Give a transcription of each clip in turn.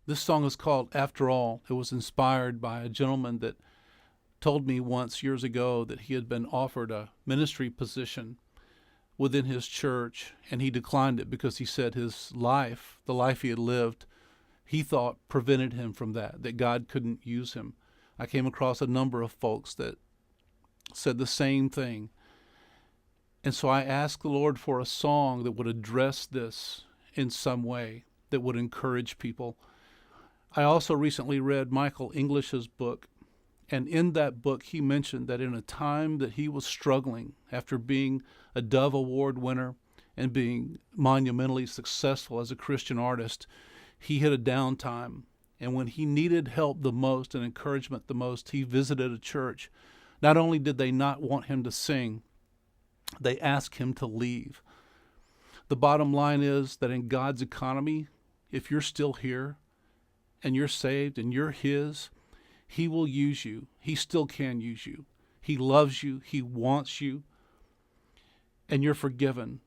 This song is called After All. It was inspired by a gentleman that told me once years ago that he had been offered a ministry position within his church, and he declined it because he said his life, the life he had lived, he thought prevented him from that God couldn't use him. I came across a number of folks that said the same thing. And so I asked the Lord for a song that would address this in some way, that would encourage people. I also recently read Michael English's book, and in that book he mentioned that in a time that he was struggling after being a Dove Award winner and being monumentally successful as a Christian artist, he hit a downtime. And when he needed help the most and encouragement the most, he visited a church. Not only did they not want him to sing, they asked him to leave. The bottom line is that in God's economy, if you're still here and you're saved and you're his, he will use you. He still can use you. He loves you. He wants you. And you're forgiven,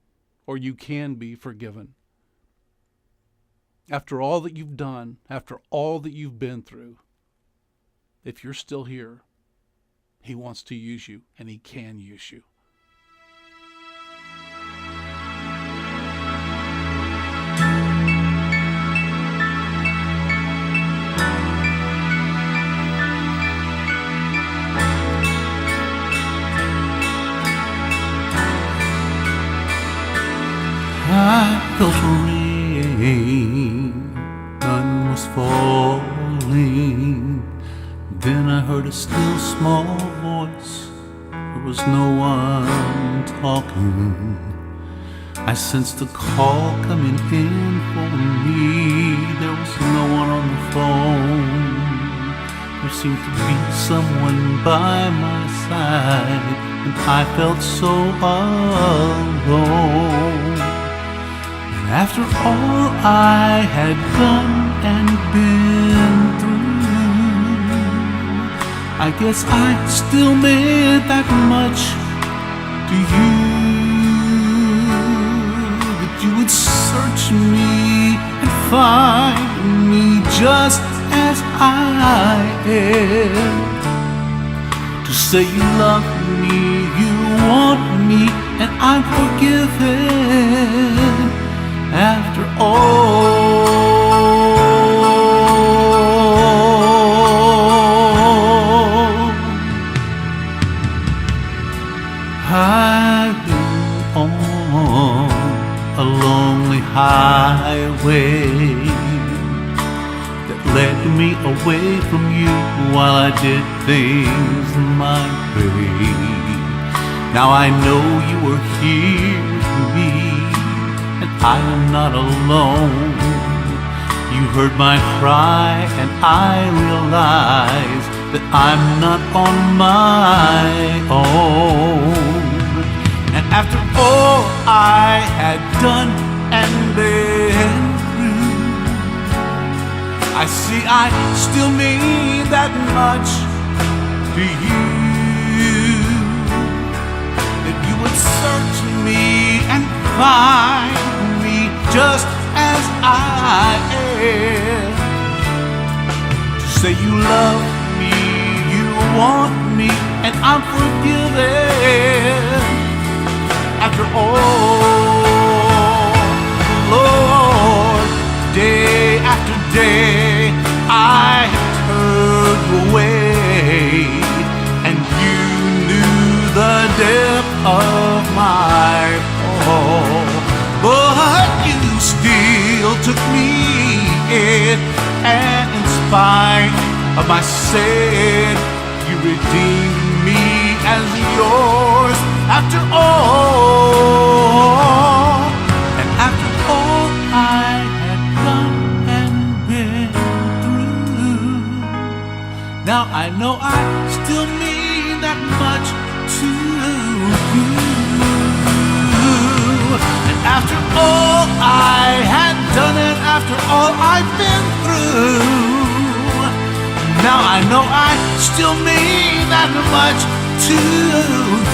or you can be forgiven. After all that you've done, after all that you've been through, if you're still here, he wants to use you, and he can use you. I felt rain, none was falling. Then I heard a still small voice, there was no one talking. I sensed a call coming in for me, there was no one on the phone. There seemed to be someone by my side, and I felt so alone. After all I had done and been through, I guess I still meant that much to you, that you would search me and find me just as I am, to say you love me, you want me, and I'm forgiven. After all, I've been on a lonely highway that led me away from you while I did things my way. Now I know you were here for me, I am not alone. You heard my cry, and I realize that I'm not on my own. And after all I had done and been through, I see I still mean that much to you, that you would search me and find just as I am, to say you love me, you want me, and I'm forgiven. After all, Lord, day after day I have turned away, and you knew the depth of my fall. But you still took me in, and in spite of my sin, you redeemed me as yours. After all, and after all I had done and been through, now I know I still mean that much to you. After all I had done and after all I've been through, now I know I still mean that much to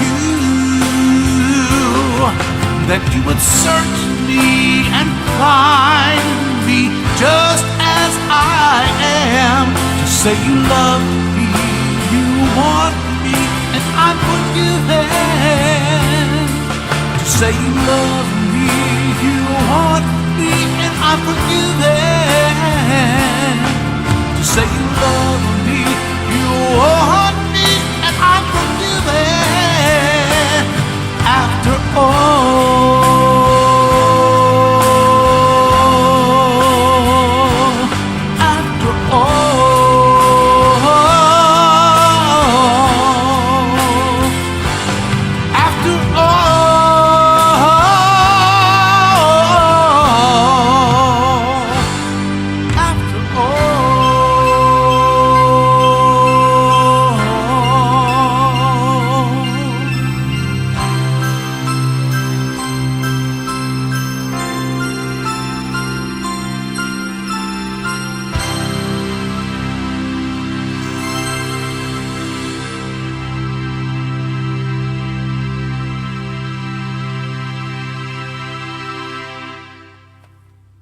you, that you would search me and find me just as I say you love me, you want me, and I put you there. To say you love me, you want me,